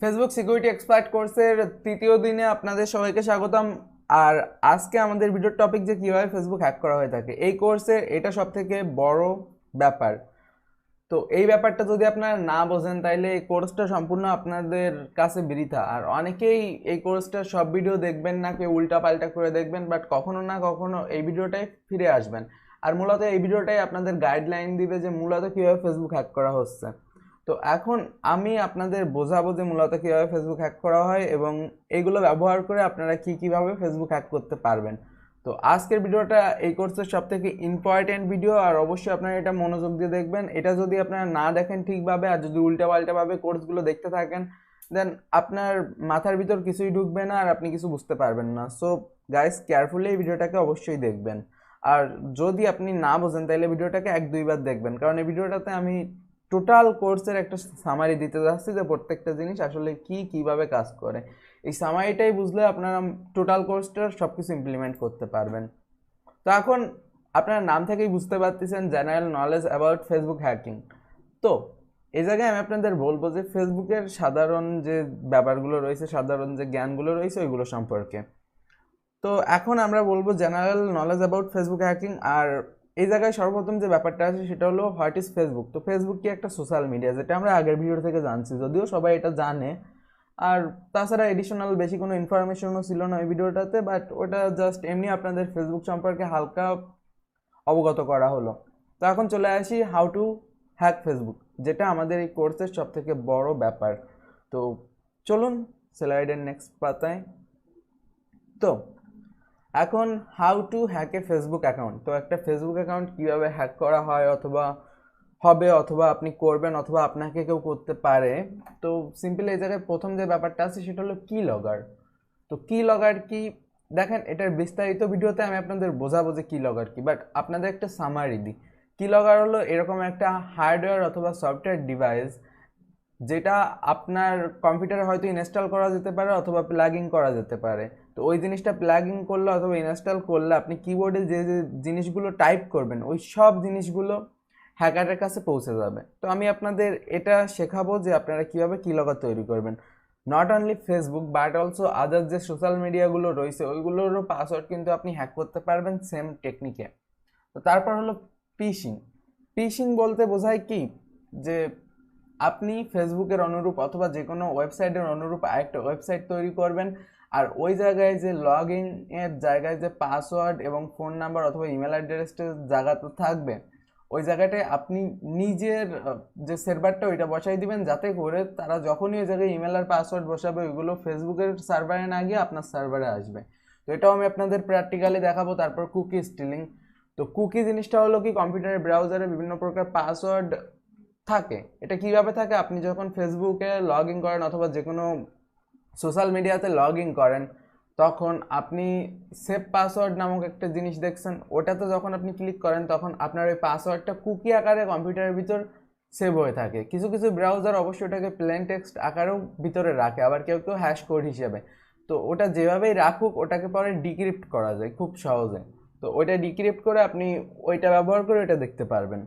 Facebook security expert কোর্সের তৃতীয় দিনে আপনাদের সবাইকে স্বাগতম। আর আজকে আমাদের ভিডিওর টপিক যে কীভাবে ফেসবুক হ্যাক করা হয়ে থাকে এই কোর্সে, এটা সব থেকে বড় ব্যাপার। তো এই ব্যাপারটা যদি আপনারা না বোঝেন তাইলে এই কোর্সটা সম্পূর্ণ আপনাদের কাছে বৃথা। আর অনেকেই এই কোর্সটার সব ভিডিও দেখবেন না, কেউ উল্টা পাল্টা করে দেখবেন, বাট কখনো না কখনো এই ভিডিওটাই ফিরে আসবেন। আর মূলত এই ভিডিওটাই আপনাদের গাইডলাইন দিবে যে মূলত কীভাবে ফেসবুক হ্যাক করা হচ্ছে। তো এখন আমি আপনাদের বোঝাবো যে মূলত কীভাবে ফেসবুক হ্যাক করা হয় এবং এগুলো ব্যবহার করে আপনারা কীভাবে ফেসবুক হ্যাক করতে পারবেন। তো আজকের ভিডিওটা এই কোর্সের সব থেকে ইম্পর্টেন্ট ভিডিও, আর অবশ্যই আপনারা এটা মনোযোগ দিয়ে দেখবেন। এটা যদি আপনারা না দেখেন ঠিকভাবে, আর যদি উল্টাপাল্টাভাবে কোর্সগুলো দেখতে থাকেন, দেন আপনার মাথার ভিতর কিছুই ঢুকবে না আর আপনি কিছু বুঝতে পারবেন না। সো গাইস, কেয়ারফুলি এই ভিডিওটাকে অবশ্যই দেখবেন। আর যদি আপনি না বোঝেন তাহলে ভিডিওটাকে এক দুইবার দেখবেন, কারণ এই ভিডিওটাতে আমি টোটাল কোর্সের একটা সামারি দিতে যাচ্ছি যে প্রত্যেকটা জিনিস আসলে কিভাবে কাজ করে। এই সামারিটাই বুঝলে আপনারা টোটাল কোর্সটার সব কিছু ইমপ্লিমেন্ট করতে পারবেন। তো এখন আপনারা নাম থেকেই বুঝতে পারতেছেন general knowledge about Facebook hacking. তো এই জায়গায় আমি আপনাদের বলবো যে ফেসবুকের সাধারণ যে ব্যাপারগুলো রয়েছে, সাধারণ যে জ্ঞানগুলো রয়েছে ওইগুলো সম্পর্কে। তো এখন আমরা বলবো general knowledge about Facebook hacking. আর এই জায়গায় সর্বপ্রথম যে ব্যাপারটা আছে সেটা হলো হোয়াট ইজ ফেসবুক। তো ফেসবুক কি একটা সোশ্যাল মিডিয়া, যেটা আমরা আগের ভিডিও থেকে জানছি, যদিও সবাই এটা জানে। আর তাছাড়া এডিশনাল বেশি কোনো ইনফরমেশনও ছিল না ওই ভিডিওটাতে, বাট ওটা জাস্ট এমনি আপনাদের ফেসবুক সম্পর্কে হালকা অবগত করা হলো। তো এখন চলে আসি হাউ টু হ্যাক ফেসবুক, যেটা আমাদের এই কোর্সের সব থেকে বড় ব্যাপার। তো চলুন স্লাইডের নেক্সট পাতায়। তো এখন how to hack A Facebook account. তো একটা ফেসবুক অ্যাকাউন্ট কীভাবে হ্যাক করা হয়, অথবা হবে, অথবা আপনি করবেন, অথবা আপনাকে কেউ করতে পারে। তো সিম্পলি এই জায়গায় প্রথম যে ব্যাপারটা আছে সেটা হলো কি লগর। তো কি লগর কি, দেখেন এটার বিস্তারিত ভিডিওতে আমি আপনাদের বোঝাবো যে কি লগর কি, বাট আপনাদের একটা সামারি দিই। কি লগর হলো এরকম একটা হার্ডওয়্যার অথবা সফটওয়্যার ডিভাইস, যেটা আপনার কম্পিউটারে হয়তো ইনস্টল করা যেতে পারে অথবা প্লাগিং করা যেতে পারে। তো ওই জিনিসটা প্লাগিং করলে অথবা ইনস্টল করলে আপনি কিবোর্ডে যে যে জিনিসগুলো টাইপ করবেন ওই সব জিনিসগুলো হ্যাকারের কাছে পৌঁছে যাবে। তো আমি আপনাদের এটা শেখাবো যে আপনারা কীভাবে কিলগার তৈরি করবেন। Not only Facebook but also আদার যে সোশ্যাল মিডিয়াগুলো রয়েছে ওইগুলোরও পাসওয়ার্ড কিন্তু আপনি হ্যাক করতে পারবেন সেম টেকনিকে। তো তারপর হলো পিশিং। পিশিং বলতে বোঝায় কি, যে আপনি ফেসবুকের অনুরূপ অথবা যে কোনো ওয়েবসাইটের অনুরূপ আরেকটা ওয়েবসাইট তৈরি করবেন, আর ওই জায়গায় যে লগ ইন এর জায়গায় যে পাসওয়ার্ড এবং ফোন নাম্বার অথবা ইমেল অ্যাড্রেসটা জায়গাতে থাকবে, ওই জায়গাটায় আপনি নিজের যে সার্ভারটা ওইটা বসাই দিবেন, যাতে করে তারা যখনই ওই জায়গায় ইমেল আর পাসওয়ার্ড বসাবে ওইগুলো ফেসবুকের সার্ভারে না গিয়ে আপনার সার্ভারে আসবে। তো এটাও আমি আপনাদের প্র্যাকটিক্যালি দেখাবো। তারপর কুকি স্টিলিং। তো কুকি জিনিসটা হলো কি, কম্পিউটারের ব্রাউজারে বিভিন্ন প্রকার পাসওয়ার্ড থাকে। এটা কিভাবে থাকে, আপনি যখন ফেসবুকে লগ ইন করেন অথবা যে কোনো সোশ্যাল মিডিয়াতে লগ ইন করেন, তখন আপনি সেভ পাসওয়ার্ড নামক একটা জিনিস দেখছেন, ওটাতে যখন আপনি ক্লিক করেন তখন আপনার ওই পাসওয়ার্ডটা কুকি আকারে কম্পিউটারের ভিতর সেভ হয়ে থাকে। কিছু কিছু ব্রাউজার অবশ্যই ওটাকে প্লেন টেক্সট আকারেও ভিতরে রাখে, আবার কেউ কেউ হ্যাশ কোড হিসেবে। তো ওটা যেভাবেই রাখুক ওটাকে পরে ডিক্রিপ্ট করা যায় খুব সহজে। তো ওইটা ডিক্রিপ্ট করে আপনি ওইটা ব্যবহার করে ওইটা দেখতে পারবেন।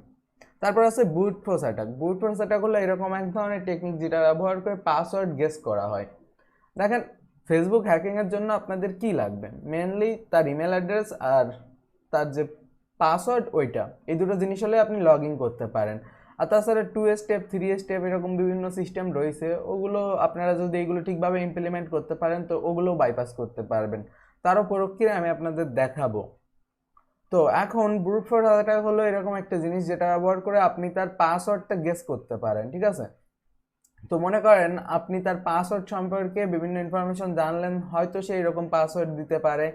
তারপর আছে brute force attack. Brute force attack হলো এরকম এক ধরনের টেকনিক যেটা ব্যবহার করে পাসওয়ার্ড গেস করা হয়। দেখেন, ফেসবুক হ্যাকিংয়ের জন্য আপনাদের কি লাগবে, মেনলি তার ইমেল অ্যাড্রেস আর তার যে পাসওয়ার্ড ওইটা, এই দুটো জিনিস হলে আপনি লগ ইন করতে পারেন। আর তাছাড়া 2 স্টেপ 3 স্টেপ এরকম বিভিন্ন সিস্টেম রয়েছে, ওগুলো আপনারা যদি এগুলো ঠিকভাবে ইমপ্লিমেন্ট করতে পারেন তো ওগুলো বাইপাস করতে পারবেন। তারও প্রক্রিয়া আমি আপনাদের দেখাবো। তো এখন ব্রুট ফোর্স অ্যাটাক হলো এরকম একটা জিনিস যেটা ব্যবহার করে আপনি তার পাসওয়ার্ডটা গেস করতে পারেন, ঠিক আছে। তো মনে করেন আপনি তার পাসওয়ার্ড সম্পর্কে বিভিন্ন ইনফরমেশন জানলেন, হয়তো সে এরকম পাসওয়ার্ড দিতে পারে,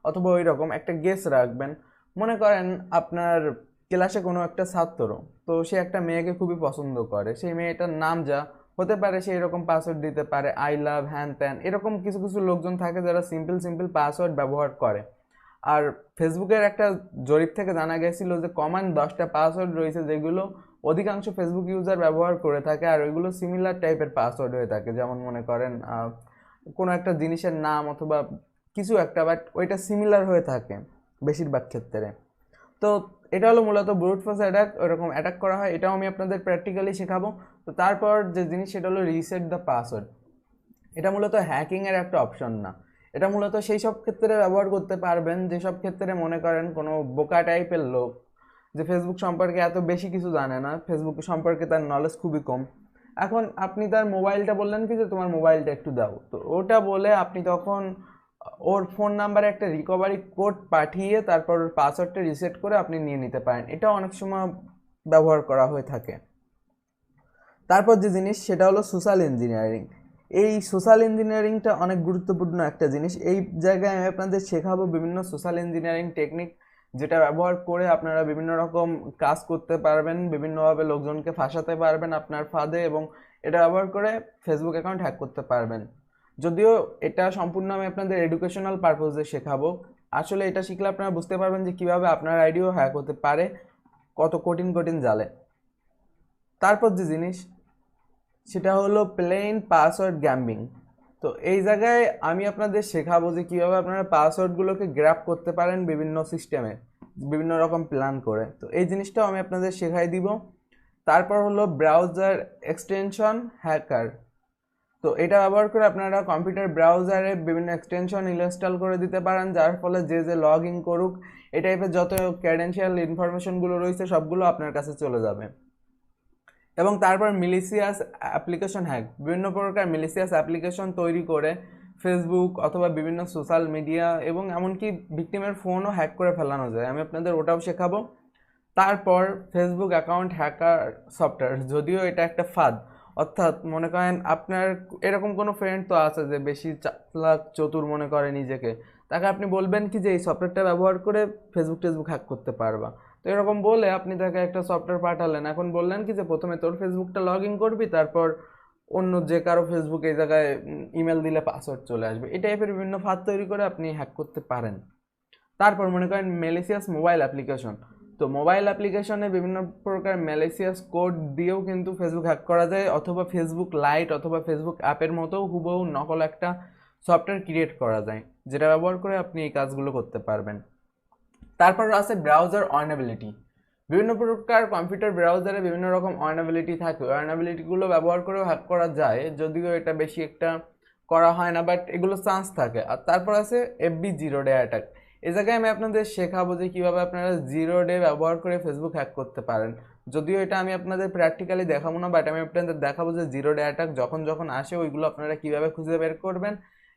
অথবা ওই রকম একটা গেস রাখবেন। মনে করেন আপনার ক্লাসে কোনো একটা ছাত্র, তো সে একটা মেয়েকে খুবই পছন্দ করে, সেই মেয়েটার নাম যা হতে পারে সে এরকম পাসওয়ার্ড দিতে পারে, আই লাভ হ্যান ত্যান, এরকম কিছু কিছু লোকজন থাকে যারা সিম্পল সিম্পল পাসওয়ার্ড ব্যবহার করে। আর ফেসবুকের একটা জরিপ থেকে জানা গেছিল যে কমন 10টা পাসওয়ার্ড রয়েছে যেগুলো অধিকাংশ ফেসবুক ইউজার ব্যবহার করে থাকে, আর ওইগুলো সিমিলার টাইপের পাসওয়ার্ড হয়ে থাকে। যেমন মনে করেন কোনো একটা জিনিসের নাম অথবা কিছু একটা, বাট ওইটা সিমিলার হয়ে থাকে বেশিরভাগ ক্ষেত্রে। তো এটা হলো মূলত ব্রুট ফোর্স অ্যাটাক, ওইরকম অ্যাটাক করা হয়, এটাও আমি আপনাদের প্র্যাকটিক্যালি শেখাবো। তো তারপর যে জিনিস সেটা হলো রিসেট দ্য পাসওয়ার্ড। এটা মূলত হ্যাকিংয়ের একটা অপশন না, এটা মূলত সেই সব ক্ষেত্রে ব্যবহার করতে পারবেন যেসব ক্ষেত্রে মনে করেন কোনো বোকা টাইপের লোক যে ফেসবুক সম্পর্কে এত বেশি কিছু জানে না, ফেসবুক সম্পর্কে তার নলেজ খুবই কম। এখন আপনি তার মোবাইলটা বললেন কি যে তোমার মোবাইলটা একটু দাও, তো ওটা বলে আপনি তখন ওর ফোন নাম্বারে একটা রিকভারি কোড পাঠিয়ে তারপর ওর পাসওয়ার্ডটা রিসেট করে আপনি নিয়ে নিতে পারেন। এটা অনেক সময় ব্যবহার করা হয়ে থাকে। তারপর যে জিনিস সেটা হলো সোশ্যাল ইঞ্জিনিয়ারিং। এই সোশ্যাল ইঞ্জিনিয়ারিংটা অনেক গুরুত্বপূর্ণ একটা জিনিস। এই জায়গায় আমি আপনাদের শেখাবো বিভিন্ন সোশ্যাল ইঞ্জিনিয়ারিং টেকনিক, যেটা ব্যবহার করে আপনারা বিভিন্ন রকম কাজ করতে পারবেন, বিভিন্নভাবে লোকজনকে ফাঁসাতে পারবেন আপনার ফাঁদে, এবং এটা ব্যবহার করে ফেসবুক অ্যাকাউন্ট হ্যাক করতে পারবেন। যদিও এটা সম্পূর্ণ আমি আপনাদের এডুকেশনাল পারপোজে শেখাবো, আসলে এটা শিখলে আপনারা বুঝতে পারবেন যে কীভাবে আপনার আইডিও হ্যাক হতে পারে কত কঠিন কঠিন জালে। তারপর যে জিনিস সেটা হলো প্লেন পাসওয়ার্ড গ্যাম্বিং। তো এই জায়গায় আমি আপনাদের শেখাবো যে কীভাবে আপনারা পাসওয়ার্ডগুলোকে গ্র্যাব করতে পারেন বিভিন্ন সিস্টেমে বিভিন্ন রকম প্ল্যান করে। তো এই জিনিসটাও আমি আপনাদের শেখাই দিব। তারপর হলো ব্রাউজার এক্সটেনশন হ্যাকার। তো এটা ব্যবহার করে আপনারা কম্পিউটার ব্রাউজারে বিভিন্ন এক্সটেনশন ইনস্টল করে দিতে পারেন, যার ফলে যে লগ ইন করুক এই টাইপের যত ক্রেডেনশিয়াল ইনফরমেশনগুলো রয়েছে সবগুলো আপনার কাছে চলে যাবে। এবং তারপর মিলিশিয়াস অ্যাপ্লিকেশন হ্যাক, বিভিন্ন প্রকার মিলিশিয়াস অ্যাপ্লিকেশন তৈরি করে ফেসবুক অথবা বিভিন্ন সোশ্যাল মিডিয়া এবং এমনকি ভিকটিমের ফোনও হ্যাক করে ফেলানো যায়, আমি আপনাদের ওটাও শেখাবো। তারপর ফেসবুক অ্যাকাউন্ট হ্যাকার সফটওয়্যার, যদিও এটা একটা ফাঁদ, অর্থাৎ মনে করেন আপনার এরকম কোনো ফ্রেন্ড তো আছে যে বেশি চালাক চতুর মনে করে নিজেকে, তাকে আপনি বলবেন কি যে এই সফটওয়্যারটা ব্যবহার করে ফেসবুক হ্যাক করতে পারবা। তো এরকম বলে আপনি তাকে একটা সফটওয়্যার পাঠালেন, এখন বললেন কি যে প্রথমে তোর ফেসবুকটা লগ ইন করবি, তারপর অন্য যে কারো ফেসবুক এই জায়গায় ইমেল দিলে পাসওয়ার্ড চলে আসবে। এই টাইপের বিভিন্ন ফাঁদ তৈরি করে আপনি হ্যাক করতে পারেন। তারপর মনে করেন ম্যালিসিয়াস মোবাইল অ্যাপ্লিকেশন। তো মোবাইল অ্যাপ্লিকেশনে বিভিন্ন প্রকার ম্যালিসিয়াস কোড দিয়েও কিন্তু ফেসবুক হ্যাক করা যায়, অথবা ফেসবুক লাইট অথবা ফেসবুক অ্যাপের মতো হুবহু নকল একটা সফটওয়্যার ক্রিয়েট করা যায়, যেটা ব্যবহার করে আপনি এই কাজগুলো করতে পারবেন। তারপর আছে ব্রাউজার অর্নেবিলিটি। বিভিন্ন প্রকার কম্পিউটার ব্রাউজারে বিভিন্ন রকম অর্নেবিলিটি থাকে, অর্নেবিলিটিগুলো ব্যবহার করেও হ্যাক করা যায়, যদিও এটা বেশি একটা করা হয় না, বাট এগুলো চান্স থাকে। আর তারপর আছে এফবি জিরো ডে অ্যাটাক। এই জায়গায় আমি আপনাদের শেখাবো যে কীভাবে আপনারা জিরো ডে ব্যবহার করে ফেসবুক হ্যাক করতে পারেন। যদিও এটা আমি আপনাদের প্র্যাকটিক্যালি দেখাবো না, বাট আমি আপনাদের দেখাবো যে জিরো ডে অ্যাটাক যখন যখন আসে ওইগুলো আপনারা কীভাবে খুঁজে বের করবেন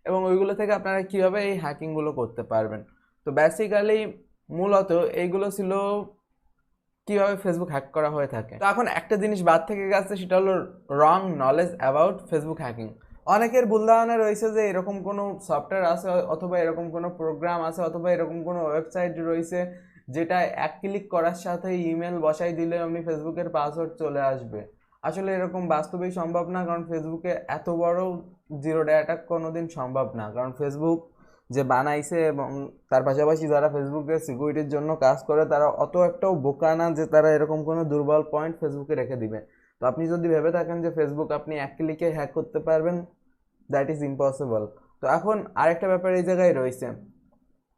এবং ওইগুলো থেকে আপনারা কীভাবে এই হ্যাকিংগুলো করতে পারবেন। তো বেসিক্যালি মূলত এইগুলো ছিল কীভাবে ফেসবুক হ্যাক করা হয়ে থাকে। তো এখন একটা জিনিস বাদ থেকে গেছে, সেটা হলো রং নলেজ অ্যাবাউট ফেসবুক হ্যাকিং। অনেকের ভুল ধারণা রয়েছে যে এরকম কোনো সফটওয়্যার আছে অথবা এরকম কোনো প্রোগ্রাম আছে অথবা এরকম কোনো ওয়েবসাইট রয়েছে যেটা এক ক্লিক করার সাথে ইমেল বসাই দিলে আপনি ফেসবুকের পাসওয়ার্ড চলে আসবে। আসলে এরকম বাস্তবেই সম্ভব না, কারণ ফেসবুকে এত বড় জিরো ডে অ্যাটাক কোনোদিন সম্ভব না, কারণ ফেসবুক যে বানাইছে এবং তার পাশাপাশি যারা ফেসবুকের সিকিউরিটির জন্য কাজ করে তারা অত একটাও বোকা না যে তারা এরকম কোনো দুর্বল পয়েন্ট ফেসবুকে রেখে দিবে। তো আপনি যদি ভেবে থাকেন যে ফেসবুক আপনি এক ক্লিকে হ্যাক করতে পারবেন, দ্যাট ইজ ইম্পসিবল। তো এখন আরেকটা ব্যাপার এই জায়গায় রয়েছে,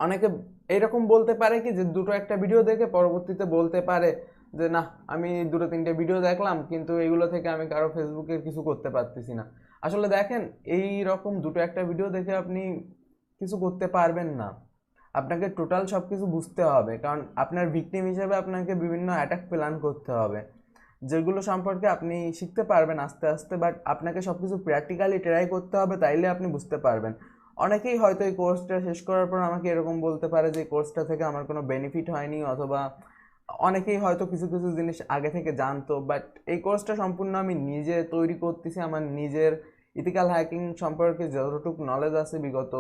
অনেকে এরকম বলতে পারে কি যে দুটো একটা ভিডিও দেখে পরবর্তীতে বলতে পারে যে না আমি দুটো তিনটে ভিডিও দেখলাম কিন্তু এগুলো থেকে আমি কারো ফেসবুকের কিছু করতে পারতেছি না। আসলে দেখেন এই রকম দুটো একটা ভিডিও দেখে আপনি কিছু করতে পারবেন না, আপনাকে টোটাল সব কিছু বুঝতে হবে, কারণ আপনার ভিকটিম হিসেবে আপনাকে বিভিন্ন অ্যাটাক প্ল্যান করতে হবে, যেগুলো সম্পর্কে আপনি শিখতে পারবেন আস্তে আস্তে, বাট আপনাকে সব কিছু প্র্যাকটিক্যালি ট্রাই করতে হবে, তাইলে আপনি বুঝতে পারবেন। অনেকেই হয়তো এই কোর্সটা শেষ করার পর আমাকে এরকম বলতে পারে যে এই কোর্সটা থেকে আমার কোনো বেনিফিট হয়নি, অথবা অনেকেই হয়তো কিছু কিছু জিনিস আগে থেকে জানতো, বাট এই কোর্সটা সম্পূর্ণ আমি নিজে তৈরি করতেছি, আমার নিজের ইথিক্যাল হ্যাকিং সম্পর্কে যতটুকু নলেজ আছে বিগত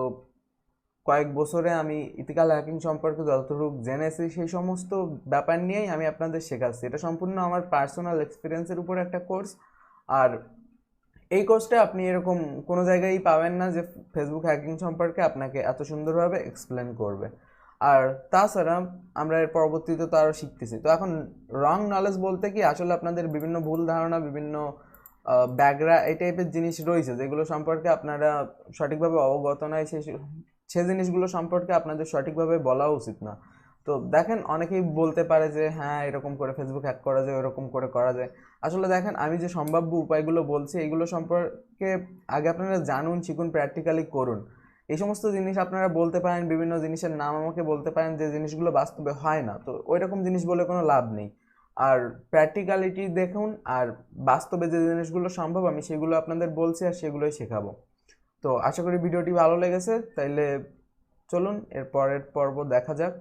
কয়েক বছরে আমি ইথিক্যাল হ্যাকিং সম্পর্কে যতটুকু জেনেছি সেই সমস্ত ব্যাপার নিয়েই আমি আপনাদের শেখাচ্ছি। এটা সম্পূর্ণ আমার পার্সোনাল এক্সপিরিয়েন্সের উপর একটা কোর্স, আর এই কোর্সটা আপনি এরকম কোনো জায়গায় পাবেন না যে ফেসবুক হ্যাকিং সম্পর্কে আপনাকে এত সুন্দরভাবে এক্সপ্লেন করবে। আর তাছাড়া আমরা এর পরবর্তীতে তো আরও শিখতেছি। তো এখন রং নলেজ বলতে কি, আসলে আপনাদের বিভিন্ন ভুল ধারণা, বিভিন্ন ব্যাগরা এই টাইপের জিনিস রয়েছে যেগুলো সম্পর্কে আপনারা সঠিকভাবে অবগত নয়, সে জিনিসগুলো সম্পর্কে আপনাদের সঠিকভাবে বলা উচিত না। তো দেখেন অনেকেই বলতে পারে যে হ্যাঁ এরকম করে ফেসবুক হ্যাক করা যায়, ওরকম করে করা যায়। আসলে দেখেন, আমি যে সম্ভাব্য উপায়গুলো বলছি এগুলো সম্পর্কে আগে আপনারা জানুন, শিখুন, প্র্যাকটিক্যালি করুন। এই সমস্ত জিনিস আপনারা বলতে পারেন, বিভিন্ন জিনিসের নাম আমাকে বলতে পারেন যে জিনিসগুলো বাস্তবে হয় না, তো ওই রকম জিনিস বলে কোনো লাভ নেই। আর প্র্যাকটিক্যালিটি দেখুন, আর বাস্তবে যে জিনিসগুলো সম্ভব আমি সেগুলো আপনাদের বলছি আর সেগুলোই শেখাবো। তো আশা করি ভিডিওটি ভালো লেগেছে, তাইলে চলুন এর পরের পর্ব দেখা যাক।